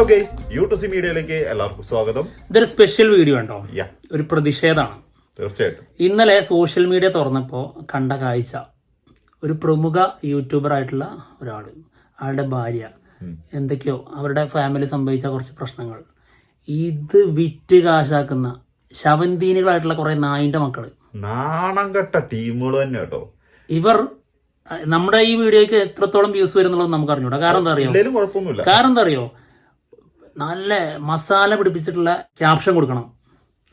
Guys YouTube മീഡിയയിലേക്ക് എല്ലാവർക്കും സ്വാഗതം. ഇതൊരു സ്പെഷ്യൽ വീഡിയോ ഉണ്ടോ? ഒരു പ്രതിഷേധമാണ്. തീർച്ചയായിട്ടും. ഇന്നലെ സോഷ്യൽ മീഡിയ തുറന്നപ്പോൾ കണ്ട കാഴ്ച, ഒരു പ്രമുഖ യൂട്യൂബർ ആയിട്ടുള്ള ഒരാള്, ആളുടെ ഭാര്യ എന്തൊക്കെയോ അവരുടെ ഫാമിലി സംഭവിച്ച കുറച്ച് പ്രശ്നങ്ങൾ, ഇത് വിറ്റ് കാശാക്കുന്ന ശവന്തീനികളായിട്ടുള്ള കുറെ നായിന്റെ മക്കള്, നാണം കെട്ട ടീമുകൾ തന്നെ കേട്ടോ ഇവർ. നമ്മുടെ ഈ വീഡിയോയ്ക്ക് എത്രത്തോളം വ്യൂസ് വരുന്നുള്ളത് നമുക്ക് അറിഞ്ഞൂടാ. കാരണം എന്താ അറിയോ? കാരണം എന്താ അറിയോ? നല്ല മസാല പിടിപ്പിച്ചിട്ടുള്ള ക്യാപ്ഷൻ കൊടുക്കണം,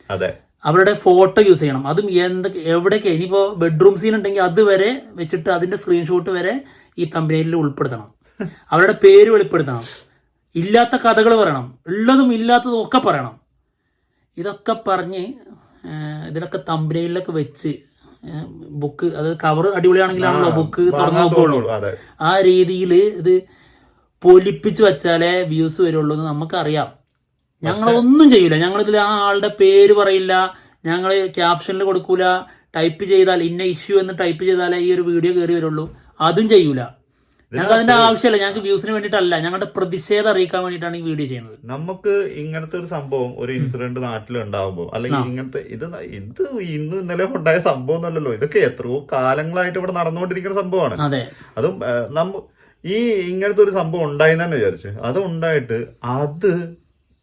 അതെ, അവരുടെ ഫോട്ടോ യൂസ് ചെയ്യണം. അതും എന്തൊക്കെ എവിടെയൊക്കെ, ഇനിയിപ്പോ ബെഡ്റൂം സീൻ ഉണ്ടെങ്കിൽ അത് വരെ വെച്ചിട്ട് അതിന്റെ സ്ക്രീൻഷോട്ട് വരെ ഈ തമ്പനയിലിൽ ഉൾപ്പെടുത്തണം. അവരുടെ പേര് വെളിപ്പെടുത്തണം, ഇല്ലാത്ത കഥകൾ പറയണം, ഉള്ളതും ഇല്ലാത്തതും ഒക്കെ പറയണം. ഇതൊക്കെ പറഞ്ഞ് ഇതിലൊക്കെ തമ്പനയിലൊക്കെ വെച്ച് ബുക്ക്, അത് കവർ അടിപൊളിയാണെങ്കിലാണല്ലോ ബുക്ക് തുറന്നു നോക്കുള്ളൂ. ആ രീതിയിൽ ഇത് പൊലിപ്പിച്ച് വെച്ചാലേ വ്യൂസ് വരുള്ളൂ എന്ന് നമുക്കറിയാം. ഞങ്ങളൊന്നും ചെയ്യില്ല, ഞങ്ങളിതിൽ ആ ആളുടെ പേര് പറയില്ല, ഞങ്ങൾ ക്യാപ്ഷനിൽ കൊടുക്കൂല. ടൈപ്പ് ചെയ്താൽ ഇന്ന ഇഷ്യൂ എന്ന് ടൈപ്പ് ചെയ്താലേ ഈ ഒരു വീഡിയോ കയറി വരുള്ളൂ, അതും ചെയ്യൂല. ഞങ്ങൾക്ക് അതിന്റെ ആവശ്യമല്ല, ഞങ്ങൾക്ക് വ്യൂസിന് വേണ്ടിയിട്ടല്ല, ഞങ്ങളുടെ പ്രതിഷേധം അറിയിക്കാൻ വേണ്ടിയിട്ടാണ് ഈ വീഡിയോ ചെയ്യുന്നത്. നമുക്ക് ഇങ്ങനത്തെ ഒരു സംഭവം, ഒരു ഇൻസിഡന്റ് നാട്ടിൽ ഉണ്ടാവുമ്പോൾ, അല്ലെങ്കിൽ ഇങ്ങനത്തെ ഇത് ഇന്നും ഇന്നലെ ഉണ്ടായ സംഭവം ഒന്നല്ലല്ലോ, ഇതൊക്കെ എത്രയോ കാലങ്ങളായിട്ട് ഇവിടെ നടന്നുകൊണ്ടിരിക്കുന്ന സംഭവമാണ്. അതെ, അതും ഈ ഇങ്ങനത്തെ ഒരു സംഭവം ഉണ്ടായി തന്നെ വിചാരിച്ചു, അത് ഉണ്ടായിട്ട് അത്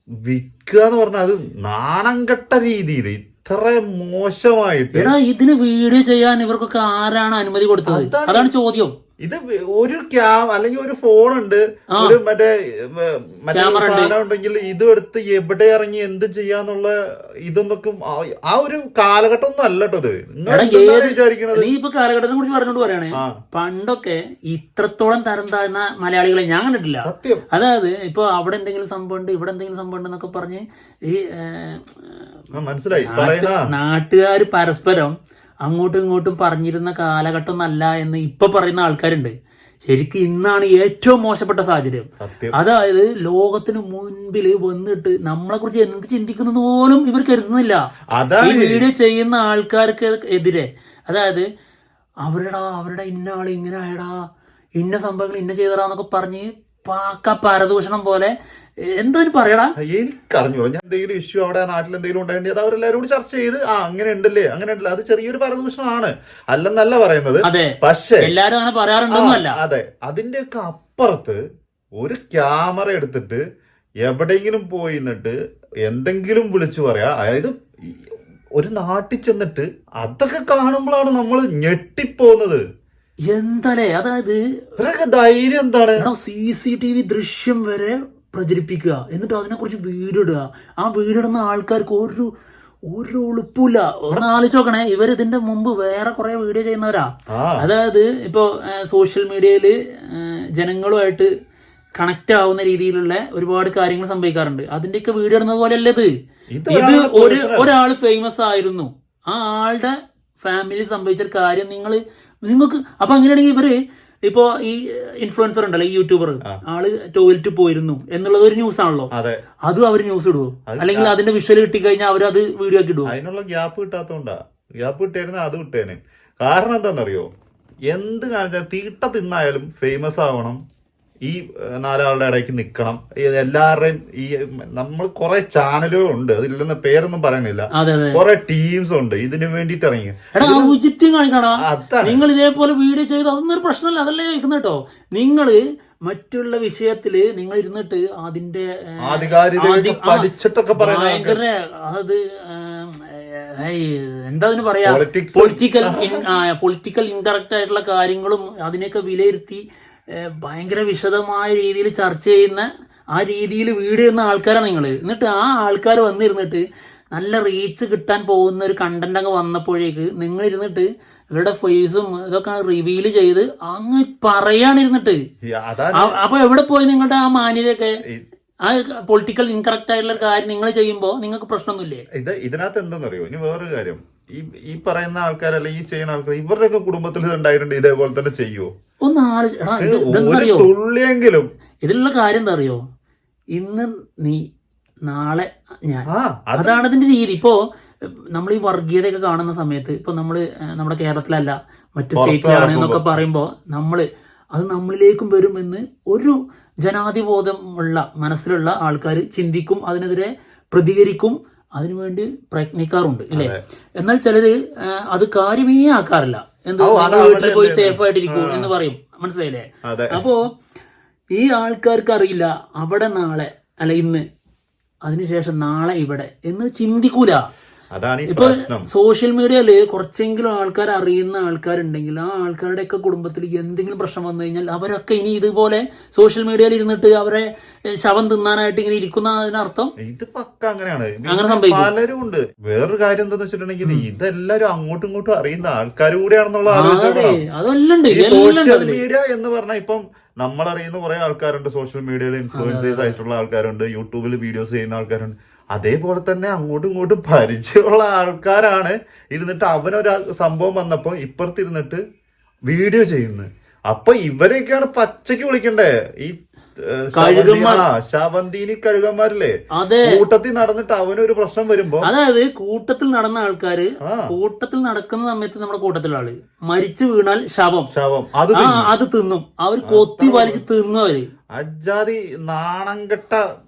വിൽക്കുക എന്ന് പറഞ്ഞാൽ അത് നാണം കെട്ട രീതിയിൽ ഇത്ര മോശമായിട്ട്. ഇതിന് വീഡിയോ ചെയ്യാൻ ഇവർക്കൊക്കെ ആരാണ് അനുമതി കൊടുത്തത്? അതാണ് ചോദ്യം. ഇത് ഒരു അല്ലെങ്കിൽ ഒരു ഫോൺ ഉണ്ട്, ഒരു മറ്റേ സാധനം ഉണ്ടെങ്കിൽ ഇതും എടുത്ത് എവിടെ ഇറങ്ങി എന്ത് ചെയ്യാന്നുള്ള ഇതൊന്നൊക്കെ ആ ഒരു കാലഘട്ടം ഒന്നും അല്ല കേട്ടോ ഇത്. വിചാരിക്കണത് നീ ഇപ്പൊ കാലഘട്ടത്തെ കുറിച്ച് പറഞ്ഞോണ്ട് പറയണേ, പണ്ടൊക്കെ ഇത്രത്തോളം തരം താഴ്ന്ന മലയാളികളെ ഞാൻ കണ്ടിട്ടില്ല. അതായത് ഇപ്പൊ അവിടെ എന്തെങ്കിലും സംഭവം ഉണ്ട്, ഇവിടെ എന്തെങ്കിലും സംഭവം ഉണ്ട് എന്നൊക്കെ പറഞ്ഞ് ഈ മനസ്സിലായി നാട്ടുകാർ പരസ്പരം അങ്ങോട്ടും ഇങ്ങോട്ടും പറഞ്ഞിരുന്ന കാലഘട്ടം ഒന്നല്ല എന്ന് ഇപ്പൊ പറയുന്ന ആൾക്കാരുണ്ട്. ശരിക്കും ഇന്നാണ് ഏറ്റവും മോശപ്പെട്ട സാഹചര്യം. അതായത് ലോകത്തിന് മുൻപിൽ വന്നിട്ട് നമ്മളെ കുറിച്ച് എന്ത് ചിന്തിക്കുന്നത് പോലും ഇവർ കരുതുന്നില്ല. ഈ വീഡിയോ ചെയ്യുന്ന ആൾക്കാർക്ക് എതിരെ, അതായത് അവരുടെ ഇന്ന ആള് ഇങ്ങനെ ആയടാ, ഇന്ന സംഭവങ്ങൾ ഇന്ന ചെയ്തടാന്നൊക്കെ പറഞ്ഞ് പാക്ക പരദൂഷണം പോലെ എന്തായാലും പറയടാ. എനിക്കറിഞ്ഞു, ഞാൻ എന്തെങ്കിലും ഇഷ്യൂ അവിടെ നാട്ടിൽ എന്തെങ്കിലും ഉണ്ടായിട്ട് അത് അവരെല്ലാരും കൂടി ചർച്ച ചെയ്ത് അങ്ങനെ ഉണ്ടല്ലേ, അങ്ങനെ ഉണ്ടല്ലേ, അത് ചെറിയൊരു പരദൂഷണമാണ്, അല്ലെന്നല്ല പറയുന്നത്. പക്ഷേ എല്ലാരും അങ്ങനെ പറയാറുണ്ടെന്നല്ല. അതെ, അതിന്റെയൊക്കെ അപ്പുറത്ത് ഒരു ക്യാമറ എടുത്തിട്ട് എവിടെയെങ്കിലും പോയി നിന്നിട്ട് എന്തെങ്കിലും വിളിച്ചു പറയാ, അതായത് ഒരു നാട്ടിൽ ചെന്നിട്ട് അതൊക്കെ കാണുമ്പോഴാണ് നമ്മൾ ഞെട്ടിപ്പോകുന്നത്. എന്താലേ, അതായത് ധൈര്യം എന്താണ്? CCTV ദൃശ്യം വരെ പ്രചരിപ്പിക്കുക, എന്നിട്ട് അതിനെക്കുറിച്ച് വീഡിയോ ഇടുക. ആ വീഡിയോ ഇടുന്ന ആൾക്കാർക്ക് ഒരു ഉളുപ്പില്ല. ഒന്ന് ആലോചിച്ച് നോക്കണേ, ഇവർ ഇതിന്റെ മുമ്പ് വേറെ കുറെ വീഡിയോ ചെയ്യുന്നവരാ. അതായത് ഇപ്പോ സോഷ്യൽ മീഡിയയില് ജനങ്ങളുമായിട്ട് കണക്ട് ആവുന്ന രീതിയിലുള്ള ഒരുപാട് കാര്യങ്ങൾ സംഭവിക്കാറുണ്ട്. അതിന്റെയൊക്കെ വീഡിയോ ഇടുന്നത് പോലെയല്ല ഇത്. ഒരാള് ഫേമസ് ആയിരുന്നു, ആ ആളുടെ ഫാമിലി സംഭവിച്ച കാര്യം നിങ്ങൾക്ക് അപ്പൊ അങ്ങനെയാണെങ്കിൽ ഇവര് ഇപ്പോ ഈ ഇൻഫ്ലുവൻസർ ഉണ്ടല്ലോ, ഈ യൂട്യൂബർ, ആള് ടോയ്ലറ്റിൽ പോയിരുന്നു എന്നുള്ളത് ഒരു ന്യൂസ് ആണല്ലോ, അതും അവര് ന്യൂസ് ഇടുവോ? അല്ലെങ്കിൽ അതിന്റെ വിഷ്വൽ കിട്ടിക്കഴിഞ്ഞാൽ അവരത് വീഡിയോ ആക്കി ഇടുവോ? അതിനുള്ള ഗ്യാപ്പ് കിട്ടാത്തോണ്ടാ. ഗ്യാപ്പ് കിട്ടിയായിരുന്നു അത് കിട്ടേനെ. കാരണം എന്താണെന്നറിയോ, എന്ത് കാണിച്ചാൽ തീട്ട തിന്നായാലും ഫേമസ് ആവണം, ഈ നാലാളുടെ ഇടയ്ക്ക് നിക്കണം. എല്ലാവരുടെയും ഈ നമ്മൾ കുറെ ചാനലുകൾ ഉണ്ട്, അതില്ലെന്ന പേരൊന്നും പറയുന്നില്ല, കുറെ ടീംസ് ഉണ്ട് ഇതിനു വേണ്ടിട്ട് ഇറങ്ങി. ഔചിത്യം കാണിക്കണം. നിങ്ങൾ ഇതേപോലെ വീഡിയോ ചെയ്ത് അതൊന്നും ഒരു പ്രശ്നമല്ല, അതല്ലേ ചോദിക്കുന്ന കേട്ടോ. നിങ്ങള് മറ്റുള്ള വിഷയത്തില് നിങ്ങൾ ഇരുന്നിട്ട് അതിന്റെ പഠിച്ചിട്ടൊക്കെ ഭയങ്കര അത് എന്താ അതിന് പറയാ, പൊളിറ്റിക്കൽ ഇൻകറക്റ്റ് ആയിട്ടുള്ള കാര്യങ്ങളും അതിനെയൊക്കെ വിലയിരുത്തി ഭയങ്കര വിശദമായ രീതിയിൽ ചർച്ച ചെയ്യുന്ന ആ രീതിയിൽ വീഡിയോ ചെയ്യുന്ന ആൾക്കാരാണ് നിങ്ങൾ. എന്നിട്ട് ആ ആൾക്കാർ വന്നിരുന്നിട്ട് നല്ല റീച്ച് കിട്ടാൻ പോകുന്ന ഒരു കണ്ടന്റ് അങ്ങ് വന്നപ്പോഴേക്ക് നിങ്ങൾ ഇരുന്നിട്ട് ഇവരുടെ ഫേസും ഇതൊക്കെ റിവീൽ ചെയ്ത് അങ്ങ് പറയാണിരുന്നിട്ട്. അപ്പൊ എവിടെ പോയി നിങ്ങളുടെ ആ മാന്യതയൊക്കെ? ആ പൊളിറ്റിക്കൽ ഇൻകറക്റ്റ് ആയിട്ടുള്ള കാര്യം നിങ്ങൾ ചെയ്യുമ്പോൾ നിങ്ങൾക്ക് പ്രശ്നമൊന്നുമില്ലേ? ഇതിനകത്ത് എന്താണെന്നറിയോ, ഇനി വേറൊരു കാര്യം, ഈ പറയുന്ന ആൾക്കാരല്ല, ഈ ചെയ്യുന്ന ആൾക്കാർ, ഇവരുടെയൊക്കെ കുടുംബത്തിൽ ഇത് ഉണ്ടായിട്ടുണ്ട്, ഇതേപോലെ തന്നെ ചെയ്യുമോ? ഒന്ന് ആലോചിച്ചോ. തുള്ളിയെങ്കിലും ഇതിലുള്ള കാര്യം എന്താ അറിയോ, ഇന്ന് നീ നാളെ ഞാൻ, അതാണ് ഇതിന്റെ രീതി. ഇപ്പോ നമ്മൾ ഈ വർഗീയതയൊക്കെ കാണുന്ന സമയത്ത്, ഇപ്പൊ നമ്മുടെ കേരളത്തിലല്ല മറ്റു സ്റ്റേറ്റിലാണ് എന്നൊക്കെ പറയുമ്പോ നമ്മള് അത് നമ്മളിലേക്കും വരുമെന്ന് ഒരു ജനാധിബോധമുള്ള മനസ്സിലുള്ള ആൾക്കാർ ചിന്തിക്കും, അതിനെതിരെ പ്രതികരിക്കും, അതിനുവേണ്ടി പ്രയത്നിക്കാറുണ്ട് ഇല്ലേ. എന്നാൽ ചിലര് അത് കാര്യമേ ആക്കാറില്ല. എന്ത് വീട്ടിൽ പോയി സേഫ് ആയിട്ടിരിക്കൂ എന്ന് പറയും, മനസ്സിലായില്ലേ. അപ്പോ ഈ ആൾക്കാർക്ക് അറിയില്ല അവിടെ നാളെ അല്ല ഇന്ന്, അതിനുശേഷം നാളെ ഇവിടെ എന്ന് ചിന്തിക്കൂല. ഇപ്പൊ സോഷ്യൽ മീഡിയയില് കുറച്ചെങ്കിലും ആൾക്കാർ അറിയുന്ന ആൾക്കാരുണ്ടെങ്കിൽ ആ ആൾക്കാരുടെയൊക്കെ കുടുംബത്തിൽ എന്തെങ്കിലും പ്രശ്നം വന്നു കഴിഞ്ഞാൽ അവരൊക്കെ ഇനി ഇതുപോലെ സോഷ്യൽ മീഡിയയിൽ ഇരുന്നിട്ട് അവരെ ശവം തിന്നാനായിട്ട് ഇങ്ങനെ ഇരിക്കുന്നതിനർത്ഥം ഇത് പക്ക അങ്ങനെയാണ്. പലരും ഉണ്ട്. വേറൊരു കാര്യം എന്താന്ന് വെച്ചിട്ടുണ്ടെങ്കിൽ ഇതെല്ലാരും അങ്ങോട്ടും ഇങ്ങോട്ടും അറിയുന്ന ആൾക്കാർ കൂടെയാണെന്നുള്ള സോഷ്യൽ മീഡിയ എന്ന് പറഞ്ഞാൽ ഇപ്പം നമ്മളറിയുന്ന കുറെ ആൾക്കാരുണ്ട്, സോഷ്യൽ മീഡിയയിൽ ഇൻഫ്ലുവൻസേഴ്സ് ആയിട്ടുള്ള ആൾക്കാരുണ്ട്, യൂട്യൂബിൽ വീഡിയോസ് ചെയ്യുന്ന ആൾക്കാരുണ്ട്. അതേപോലെ തന്നെ അങ്ങോട്ടും ഇങ്ങോട്ടും പരിചയമുള്ള ആൾക്കാരാണ് ഇരുന്നിട്ട് അവനൊരു സംഭവം വന്നപ്പോ ഇപ്പുറത്തിരുന്നിട്ട് വീഡിയോ ചെയ്യുന്നത്. അപ്പൊ ഇവരെയൊക്കെയാണ് പച്ചയ്ക്ക് വിളിക്കണ്ടേ. ഈ ശവന്തീനി കഴുകന്മാരില്ലേ, കൂട്ടത്തിൽ നടന്നിട്ട് അവനൊരു പ്രശ്നം വരുമ്പോ, അതായത് കൂട്ടത്തിൽ നടന്ന ആൾക്കാര് കൂട്ടത്തിൽ നടക്കുന്ന സമയത്ത് നമ്മുടെ കൂട്ടത്തിലുള്ള ആള് മരിച്ചു വീണാൽ ശവം അത് തിന്നും, അവർ കൊത്തി വലിച്ച് തിന്നും. അവര് അജാതി നാണംകെട്ട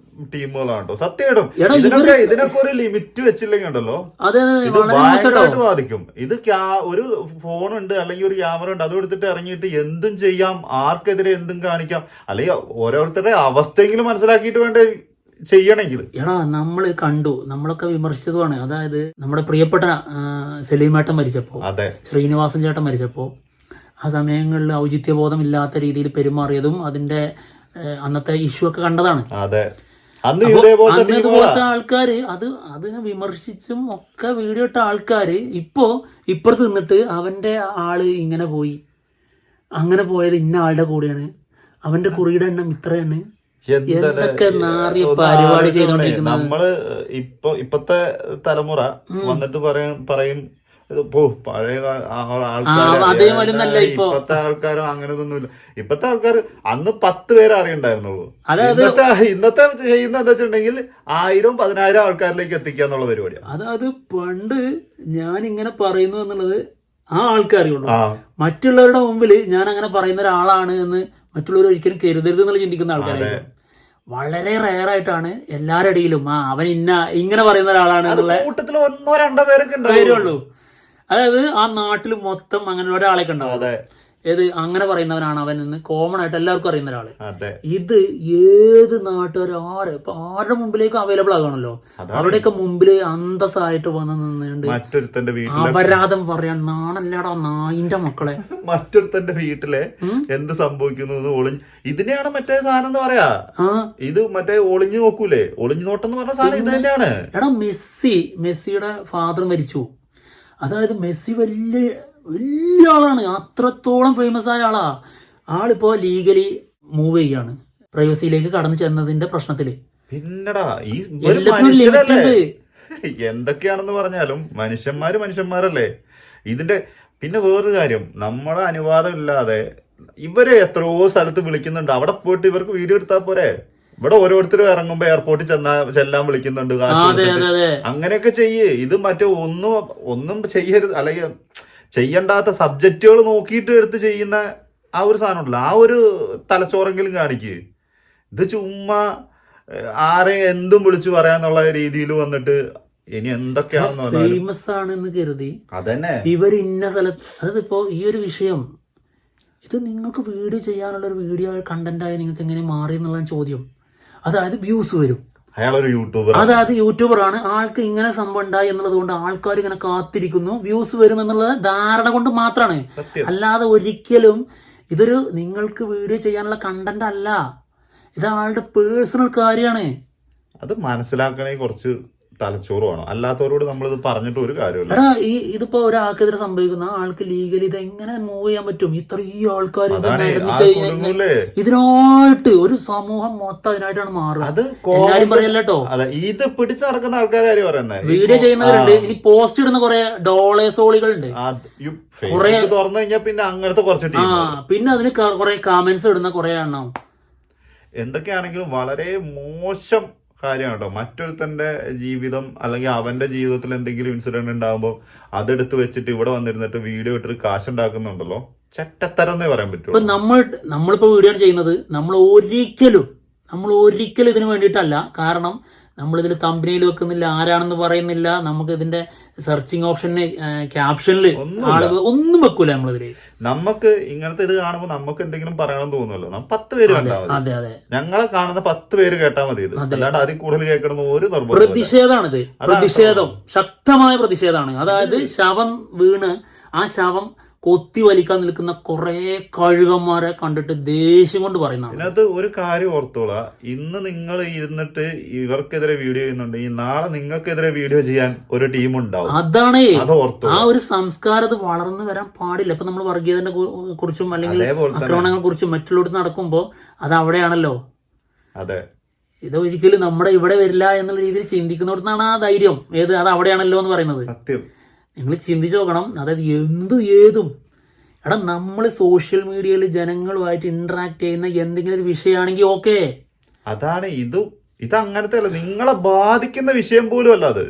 ടീമുകളാണ് കേട്ടോ. സത്യമായിട്ടും ഇതിനൊക്കെ ഒരു ലിമിറ്റ് വെച്ചില്ലെങ്കിൽ ഉണ്ടല്ലോ ഇത് ഭയങ്കരമായിട്ട് ബാധിക്കും. ഇത് ഒരു ഫോണുണ്ട് അല്ലെങ്കിൽ ഒരു ക്യാമറ ഉണ്ട്, അത് എടുത്തിട്ട് ഇറങ്ങിയിട്ട് എന്തും ചെയ്യാം, ആർക്കെതിരെ എന്തും കാണിക്കാം, അല്ലെങ്കിൽ ഓരോരുത്തരുടെ അവസ്ഥയെങ്കിലും മനസ്സിലാക്കിയിട്ട് വേണ്ടേ ചെയ്യണമെങ്കിൽ. നമ്മള് കണ്ടു, നമ്മളൊക്കെ വിമർശിച്ചതുമാണ്. അതായത് നമ്മുടെ പ്രിയപ്പെട്ട സലീമേട്ടൻ മരിച്ചപ്പോ, ശ്രീനിവാസൻ ചേട്ടൻ മരിച്ചപ്പോ ആ സമയങ്ങളിൽ ഔചിത്യബോധം ഇല്ലാത്ത രീതിയിൽ പെരുമാറിയതും അതിന്റെ അന്നത്തെ ഇഷ്യൂ ഒക്കെ കണ്ടതാണ്. ഇതുപോലത്തെ ആൾക്കാര് അതിനെ വിമർശിച്ചും ഒക്കെ വീഡിയോ ഇട്ട ആൾക്കാര് ഇപ്പോ ഇപ്പുറത്ത് നിന്നിട്ട് അവന്റെ ആള് ഇങ്ങനെ പോയി, അങ്ങനെ പോയത് ഇന്ന ആളുടെ കൂടെയാണ്, അവന്റെ കുറിയുടെ എണ്ണം ഇത്രയാണ്, എന്തൊക്കെ നാറിയ പരിപാടി ചെയ്തോണ്ടിരിക്കുന്നത്. നമ്മള് ഇപ്പത്തെ തലമുറ വന്നിട്ട് പറയും പഴയ ഇപ്പത്തെ ആൾക്കാരും അങ്ങനെയൊന്നുമില്ല. ഇപ്പത്തെ ആൾക്കാർ അന്ന് 10 പേരെ അറിയണ്ടായിരുന്നുള്ളൂ. ഇന്നത്തെ ചെയ്യുന്ന എന്താ വെച്ചിട്ടുണ്ടെങ്കിൽ 1000-10,000 ആൾക്കാരിലേക്ക് എത്തിക്കുക എന്നുള്ള പരിപാടിയാണ്. അതായത് പണ്ട് ഞാൻ ഇങ്ങനെ പറയുന്നു എന്നുള്ളത് ആ ആൾക്കാരുള്ളൂ. മറ്റുള്ളവരുടെ മുമ്പിൽ ഞാൻ അങ്ങനെ പറയുന്ന ഒരാളാണ് എന്ന് മറ്റുള്ളവർ ഒരിക്കലും കരുതരുത് എന്നുള്ള ചിന്തിക്കുന്ന ആൾക്കാരാണ്. വളരെ റെയർ ആയിട്ടാണ് എല്ലാവരുടെ ഇടയിലും അവൻ ഇങ്ങനെ പറയുന്ന ഒരാളാണ് എന്നുള്ള കൂട്ടത്തിൽ 1-2 പേരൊക്കെ പേരുള്ളൂ. അതായത് ആ നാട്ടിൽ മൊത്തം അങ്ങനെ ഒരാളെ ഉണ്ടാവും. ഏത് അങ്ങനെ പറയുന്നവനാണ് അവൻ എന്ന് കോമൺ ആയിട്ട് എല്ലാവർക്കും അറിയുന്ന ഒരാള്. ഇത് ഏത് നാട്ടുകാർ ഇപ്പൊ ആരുടെ മുമ്പിലേക്ക് അവൈലബിൾ ആകണല്ലോ, അവരുടെയൊക്കെ മുമ്പില് അന്തസ്സായിട്ട് വന്ന് നിന്നുകൊണ്ട് അപരാധം പറയാൻ നാണല്ലേടാ നായിന്റെ മക്കളെ. മറ്റൊരുത്തന്റെ വീട്ടിലെ എന്ത് സംഭവിക്കുന്നു ഇതിനെയാണ് മറ്റേ സാധനം എന്ന് പറയാ. ഇത് മറ്റേ ഒളിഞ്ഞു നോക്കൂലേ, ഒളിഞ്ഞു നോട്ടം എന്ന് പറഞ്ഞ സാധനം ഇത് തന്നെയാണ്. എടാ മെസ്സിയുടെ ഫാദർ മരിച്ചു. അതായത് മെസ്സി വലിയ ആളാണ്, അത്രത്തോളം ഫേമസ് ആയ ആളാ. ആളിപ്പോ ലീഗലി മൂവ് ചെയ്യാണ്, പ്രൈവസിയിലേക്ക് കടന്നു ചെന്നതിന്റെ പ്രശ്നത്തില്. പിന്നടാ ഈ ലിമിറ്റ് ഉണ്ട്. എന്തൊക്കെയാണെന്ന് പറഞ്ഞാലും മനുഷ്യന്മാരല്ലേ ഇതിന്റെ. പിന്നെ വേറൊരു കാര്യം, നമ്മുടെ അനുവാദം ഇല്ലാതെ ഇവരെ എത്രയോ സ്ഥലത്ത് വിളിക്കുന്നുണ്ട്. അവിടെ പോയിട്ട് ഇവർക്ക് വീഡിയോ എടുത്താൽ പോരെ. ഇവിടെ ഓരോരുത്തരും ഇറങ്ങുമ്പോ എയർപോർട്ടിൽ ചെല്ലാൻ വിളിക്കുന്നുണ്ട്, അങ്ങനെയൊക്കെ ചെയ്യേ. ഇത് മറ്റേ ഒന്നും ചെയ്യരുത്, അല്ലെങ്കിൽ ചെയ്യണ്ടാത്ത സബ്ജക്റ്റുകൾ നോക്കിയിട്ട് എടുത്ത് ചെയ്യുന്ന ആ ഒരു സാധനം ഉണ്ടല്ലോ, ആ ഒരു തലച്ചോറെങ്കിലും കാണിക്ക്. ഇത് ചുമ്മാ ആരെ എന്തും വിളിച്ചു പറയാന്നുള്ള രീതിയിൽ വന്നിട്ട് ഇനി എന്തൊക്കെയാണെന്ന് ഫേമസ് ആണെന്ന് കരുതി അതന്നെ ഇവർ ഇന്ന സ്ഥലത്ത്. അതായത് ഇപ്പോ ഈ ഒരു വിഷയം ഇത് നിങ്ങൾക്ക് വീഡിയോ ചെയ്യാനുള്ള ഒരു വീഡിയോ കണ്ടന്റായി നിങ്ങൾക്ക് എങ്ങനെ മാറി എന്നുള്ള ചോദ്യം. അതായത് വ്യൂസ് വരും, അയാളൊരു യൂട്യൂബർ, അതായത് യൂട്യൂബറാണ്, ആൾക്ക് ഇങ്ങനെ സംഭവം ഉണ്ടായി എന്നുള്ളത് കൊണ്ട് ആൾക്കാർ ഇങ്ങനെ കാത്തിരിക്കുന്നു, വ്യൂസ് വരും എന്നുള്ള ധാരണ കൊണ്ട് മാത്രമാണ്. അല്ലാതെ ഒരിക്കലും ഇതൊരു നിങ്ങൾക്ക് വീഡിയോ ചെയ്യാനുള്ള കണ്ടന്റ് അല്ല, ഇത് ആളുടെ പേഴ്സണൽ കാര്യമാണ്. അത് മനസ്സിലാക്കണേ കുറച്ച് തലച്ചോറ് വേണം, അല്ലാത്തവരോട് നമ്മളിത് പറഞ്ഞിട്ട് ഒരു കാര്യമില്ല. എടാ ഇതിപ്പോ ഒരാൾക്കെതിരെ സംഭവിക്കുന്ന ആൾക്ക് ലീഗലി ഇത് എങ്ങനെ മൂവ് ചെയ്യാൻ പറ്റും? ഇത്രയും ആൾക്കാർ ഇതിനായിട്ട് ഒരു സമൂഹം മൊത്തം അതിനായിട്ടാണ് മാറുന്നത്. എല്ലാരും പറയല്ലോ, ഇത് പിടിച്ചു നടക്കുന്ന ആൾക്കാരെ പറയുന്നത്. വീഡിയോ ചെയ്യുന്നവരുണ്ട്, ഇനി പോസ്റ്റ് ഇടുന്ന കുറെ ഡോളേസോളികളുണ്ട്, തുറന്നു കഴിഞ്ഞാൽ പിന്നെ അങ്ങനത്തെ കുറച്ച് പിന്നെ അതിന് കുറെ കമന്റ്സ് ഇടുന്ന കുറെ എണ്ണം. എന്തൊക്കെയാണെങ്കിലും വളരെ മോശം കാര്യമാണ് കേട്ടോ. മറ്റൊരുത്തന്റെ ജീവിതം അല്ലെങ്കിൽ അവന്റെ ജീവിതത്തിൽ എന്തെങ്കിലും ഇൻസിഡന്റ് ഉണ്ടാകുമ്പോൾ അതെടുത്ത് വെച്ചിട്ട് ഇവിടെ വന്നിരുന്നിട്ട് വീഡിയോ ഇട്ടിട്ട് കാശുണ്ടാക്കുന്നുണ്ടല്ലോ, ചെറ്റത്തരം എന്നേ പറയാൻ പറ്റുള്ളൂ. ഇപ്പൊ നമ്മളിപ്പോ വീഡിയോ ചെയ്യുന്നത് നമ്മൾ ഒരിക്കലും ഇതിന് വേണ്ടിയിട്ടല്ല. കാരണം നമ്മളിതിൽ തമ്പനയിൽ വെക്കുന്നില്ല, ആരാണെന്ന് പറയുന്നില്ല, നമുക്ക് ഇതിന്റെ സെർച്ചിങ് ഓപ്ഷന് ക്യാപ്ഷനിൽ ആളുകൾ ഒന്നും വെക്കൂല. നമ്മളിതില് നമുക്ക് ഇങ്ങനത്തെ ഇത് കാണുമ്പോൾ നമുക്ക് എന്തെങ്കിലും പറയണമെന്ന് തോന്നുമല്ലോ. 10 പേര് കണ്ടാൽ മതി. അതെ അതെ, ഞങ്ങളെ കാണുന്ന 10 പേര് കേട്ടാൽ മതി. ഇത് അല്ലാണ്ട് അതിൽ കൂടുതൽ കേൾക്കണം ഒരു നിർബന്ധം. പ്രതിഷേധാണിത്, പ്രതിഷേധം, ശക്തമായ പ്രതിഷേധമാണ്. അതായത് ശവം വീണ് ആ ശവം കൊത്തി വലിക്കാൻ നിൽക്കുന്ന കുറെ കഴുകന്മാരെ കണ്ടിട്ട് ദേഷ്യം കൊണ്ട് പറയുന്നതാണ്. ഇതിനകത്ത് ഒരു കാര്യം ഓർത്തോളാം, ഇന്ന് നിങ്ങൾ ഇരുന്നിട്ട് ഇവർക്കെതിരെ വീഡിയോ ചെയ്യുന്നുണ്ടെങ്കിൽ നാളെ നിങ്ങൾക്കെതിരെ വീഡിയോ ചെയ്യാൻ ഒരു ടീം ഉണ്ടാവും. അതാണ് അത് ഓർത്തോ. ആ ഒരു സംസ്കാരം അത് വളർന്നു വരാൻ പാടില്ല. ഇപ്പൊ നമ്മൾ വർഗീയതയെ കുറിച്ചും അല്ലെങ്കിൽ ആക്രമണങ്ങളെ കുറിച്ചും മറ്റുള്ളവർക്ക് നടക്കുമ്പോ അത് അവിടെയാണല്ലോ. അതെ, ഇത് ഒരിക്കലും നമ്മുടെ ഇവിടെ വരില്ല എന്നുള്ള രീതിയിൽ ചിന്തിക്കുന്നിടത്താണ് ആ ധൈര്യം. അത് അവിടെയാണല്ലോ എന്ന് പറയുന്നത്. സത്യം. നിങ്ങൾ ചിന്തിച്ചു നോക്കണം. അതായത് ഏതും നമ്മൾ സോഷ്യൽ മീഡിയയിൽ ജനങ്ങളുമായിട്ട് ഇന്ററാക്ട് ചെയ്യുന്ന എന്തെങ്കിലും ഒരു വിഷയമാണെങ്കിൽ ഓക്കെ. അതാണ് ഇത് അങ്ങനത്തെ അല്ല, നിങ്ങളെ ബാധിക്കുന്ന വിഷയം പോലും അല്ല അത്.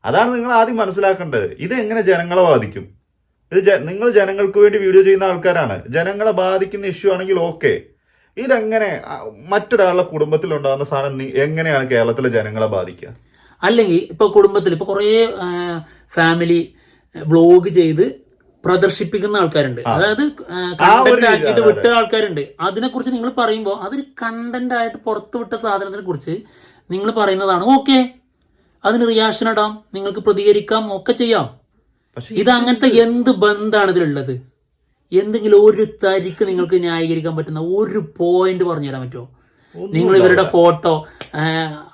അതാണ് നിങ്ങൾ ആദ്യം മനസ്സിലാക്കേണ്ടത്. ഇത് എങ്ങനെ ജനങ്ങളെ ബാധിക്കും? ഇത് നിങ്ങൾ ജനങ്ങൾക്ക് വേണ്ടി വീഡിയോ ചെയ്യുന്ന ആൾക്കാരാണ്. ജനങ്ങളെ ബാധിക്കുന്ന ഇഷ്യൂ ആണെങ്കിൽ ഓക്കെ. ഇതെങ്ങനെ മറ്റൊരാളുടെ കുടുംബത്തിലുണ്ടാകുന്ന സാധനം എങ്ങനെയാണ് കേരളത്തിലെ ജനങ്ങളെ ബാധിക്കുക? അല്ലെങ്കിൽ ഇപ്പൊ കുടുംബത്തിൽ ഇപ്പൊ കുറേ ഫാമിലി വ്ളോഗ് ചെയ്ത് പ്രദർശിപ്പിക്കുന്ന ആൾക്കാരുണ്ട്. അതായത് കണ്ടന്റ് ആക്കിയിട്ട് വിട്ട ആൾക്കാരുണ്ട്. അതിനെക്കുറിച്ച് നിങ്ങൾ പറയുമ്പോൾ അതൊരു കണ്ടന്റ് ആയിട്ട് പുറത്തു വിട്ട സാധനത്തിനെ കുറിച്ച് നിങ്ങൾ പറയുന്നതാണ് ഓക്കെ. അതിന് റിയാക്ഷൻ ഇടാം, നിങ്ങൾക്ക് പ്രതികരിക്കാം, ഒക്കെ ചെയ്യാം. ഇത് അങ്ങനത്തെ എന്ത് ബന്ധമാണ് ഇതിലുള്ളത്? എന്തെങ്കിലും ഒരു തരിക്ക് നിങ്ങൾക്ക് ന്യായീകരിക്കാൻ പറ്റുന്ന ഒരു പോയിന്റ് പറഞ്ഞു തരാൻ പറ്റുമോ? നിങ്ങൾ ഇവരുടെ ഫോട്ടോ,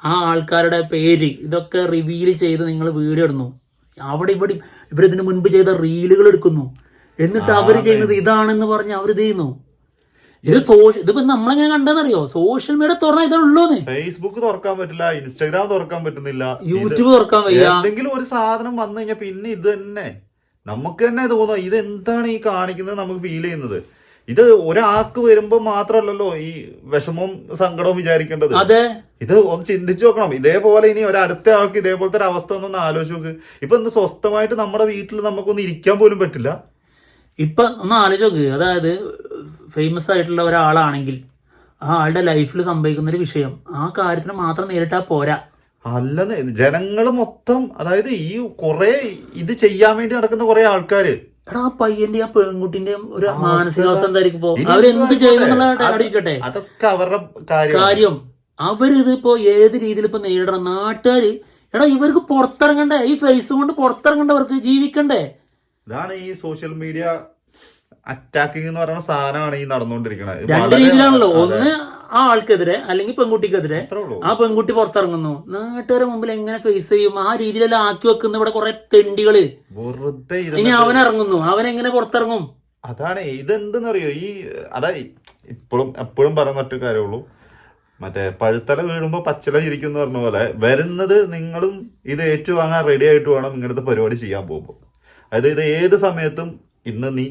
ആ ആൾക്കാരുടെ പേര് ഇതൊക്കെ റിവീൽ ചെയ്ത് നിങ്ങൾ വീഡിയോ ഇടുന്നു. അവിടെ ഇവരിതിന് മുൻപ് ചെയ്ത റീലുകൾ എടുക്കുന്നു. എന്നിട്ട് അവർ ചെയ്യുന്നത് ഇതാണെന്ന് പറഞ്ഞ് അവർ ഇത് ചെയ്യുന്നു. ഇതിപ്പോ നമ്മളെങ്ങനെ കണ്ടെന്നറിയോ? സോഷ്യൽ മീഡിയ തുറന്നാൽ ഇതുള്ളൂന്ന്. ഫേസ്ബുക്ക് തുറക്കാൻ പറ്റില്ല, ഇൻസ്റ്റാഗ്രാം തുറക്കാൻ പറ്റുന്നില്ല, യൂട്യൂബ് തുറക്കാൻ വയ്യ. എന്തെങ്കിലും ഒരു സാധനം വന്നു കഴിഞ്ഞാൽ പിന്നെ ഇത് തന്നെ നമുക്ക് തന്നെ തോന്നുക ഇതെന്താണ് ഈ കാണിക്കുന്നത് നമുക്ക് ഫീൽ ചെയ്യുന്നത്. ഇത് ഒരാൾക്ക് വരുമ്പോ മാത്രമല്ലല്ലോ ഈ വിഷമവും സങ്കടവും വിചാരിക്കേണ്ടത്. അതെ, ഇത് ഒന്ന് ചിന്തിച്ചു നോക്കണം. ഇതേപോലെ ഇനി ഒരടുത്ത ആൾക്ക് ഇതേപോലത്തെ ഒരു അവസ്ഥ ഒന്നൊന്ന് ആലോചിച്ച് നോക്ക്. ഇപ്പൊ ഒന്ന് സ്വസ്ഥമായിട്ട് നമ്മുടെ വീട്ടിൽ നമുക്കൊന്ന് ഇരിക്കാൻ പോലും പറ്റില്ല. ഇപ്പൊ ഒന്ന് ആലോചിച്ച് നോക്ക്. അതായത് ഫേമസ് ആയിട്ടുള്ള ഒരാളാണെങ്കിൽ ആ ആളുടെ ലൈഫിൽ സംഭവിക്കുന്ന ഒരു വിഷയം, ആ കാര്യത്തിന് മാത്രം നേരിട്ടാ പോരാ. അല്ലെന്ന് ജനങ്ങള് മൊത്തം, അതായത് ഈ കുറെ ഇത് ചെയ്യാൻ വേണ്ടി നടക്കുന്ന കുറെ ആൾക്കാര്, എടാ ആ പയ്യന്റെ ആ പെൺകുട്ടിന്റെ ഒരു മാനസികാവസ്ഥ എന്തായിരിക്കും? അവരെന്ത് ചെയ്യുന്നുള്ളട്ടെ, അതൊക്കെ അവരുടെ കാര്യം. അവരിതിപ്പോ ഏത് രീതിയിൽ ഇപ്പൊ നേരിടണം? നാട്ടുകാര് എടാ ഇവർക്ക് പുറത്തിറങ്ങണ്ടേ? ഈ ഫേസ് കൊണ്ട് പുറത്തിറങ്ങണ്ടവർക്ക് ജീവിക്കണ്ടേ? ഇതാണ് ഈ സോഷ്യൽ മീഡിയ അറ്റാക്കിംഗ് എന്ന് പറയുന്ന സാധനമാണ് ഈ നടന്നുകൊണ്ടിരിക്കുന്നത്. 2 രീതിയിലാണല്ലോ. ഒന്ന് ആ ആൾക്കെതിരെ അല്ലെങ്കിൽ പെൺകുട്ടിക്കെതിരെ. ആ പെൺകുട്ടി പുറത്തിറങ്ങുന്നു, നാട്ടുകാരെ മുമ്പിൽ എങ്ങനെ ഫേസ് ചെയ്യും? ആ രീതിയിലെല്ലാം ആക്കി വെക്കുന്ന ഇവിടെ കുറെ തെണ്ടികള്. ഇനി അവനിറങ്ങുന്നു, അവനെങ്ങനെ പുറത്തിറങ്ങും? അതാണ് ഇതെന്തെന്നറിയോ? എപ്പോഴും പറയുന്ന ഒറ്റ കാര്യമുള്ളൂ, മറ്റേ പഴുത്തല വീഴുമ്പോ പച്ചില ചിരിക്കും എന്ന് പറഞ്ഞ പോലെ വരുന്നത് നിങ്ങളും ഇത് ഏറ്റുവാങ്ങാൻ റെഡി ആയിട്ട് വേണം ഇങ്ങനത്തെ പരിപാടി ചെയ്യാൻ പോകുമ്പോൾ. അതായത് ഇത് ഏത് സമയത്തും ഇന്ന് നീ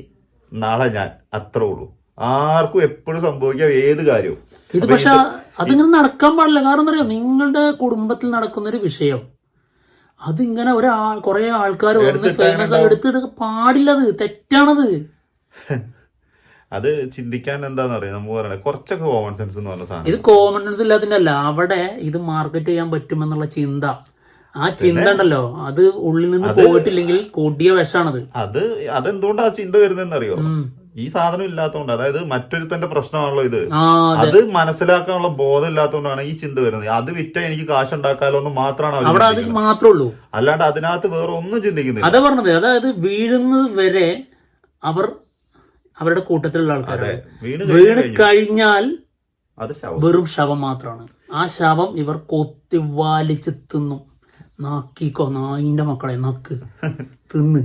നാളെ ഞാൻ, അത്രേ ഉള്ളൂ. ആർക്കും എപ്പോഴും സംഭവിക്കാം ഏത് കാര്യവും. ഇത് പക്ഷെ അതിങ്ങനെ നടക്കാൻ പാടില്ല. കാരണം എന്താ പറയുക, നിങ്ങളുടെ കുടുംബത്തിൽ നടക്കുന്ന ഒരു വിഷയം അതിങ്ങനെ കുറെ ആൾക്കാർ വന്ന് ഫേമസ് ആയി എടുത്തിട്ട് പാടില്ല. അത് തെറ്റാണത്. അത് ചിന്തിക്കാൻ എന്താന്ന് അറിയാം, നമുക്ക് പറയണേ കുറച്ചൊക്കെ കോമൺ സെൻസ് എന്ന് പറഞ്ഞ സാധനം. ഇത് കോമൺ സെൻസ് ഇല്ലാത്തിന്റെ അല്ല, അവിടെ ഇത് മാർക്കറ്റ് ചെയ്യാൻ പറ്റുമെന്നുള്ള ചിന്ത, ആ ചിന്ത ഉണ്ടല്ലോ, അത് ഉള്ളിൽ നിന്ന് പോയിട്ടില്ലെങ്കിൽ കൊടിയ വിഷാണത്. അതെന്തുകൊണ്ടാ ചിന്ത വരുന്നതെന്ന് അറിയോ? ഈ സാധനം ഇല്ലാത്തതുകൊണ്ട്, അതായത് മറ്റൊരുത്തന്റെ പ്രശ്നമാണല്ലോ ഇത്. അത് മനസ്സിലാക്കാനുള്ള ബോധം ഇല്ലാത്തതുകൊണ്ടാണ് ഈ ചിന്ത വരുന്നത്. അത് വിറ്റ എനിക്ക് കാശ് ഉണ്ടാക്കാലോ എന്ന് മാത്രമാണ് അവിടെ അത് മാത്രമേ ഉള്ളൂ. അല്ലാണ്ട് അതിനകത്ത് വേറെ ഒന്നും ചിന്തിക്കുന്നില്ല. അതാ പറഞ്ഞത്. അതായത് വീഴുന്നത് വരെ അവരുടെ കൂട്ടത്തിലുള്ള ആൾക്കാർ വീണ് കഴിഞ്ഞാൽ അത് വെറും ശവം മാത്രമാണ്. ആ ശവം ഇവർ കൊത്തി വലിച്ച് തിന്നും. നാക്കിക്കോ നായിന്റെ മക്കളെ, നക്ക് തിന്ന്.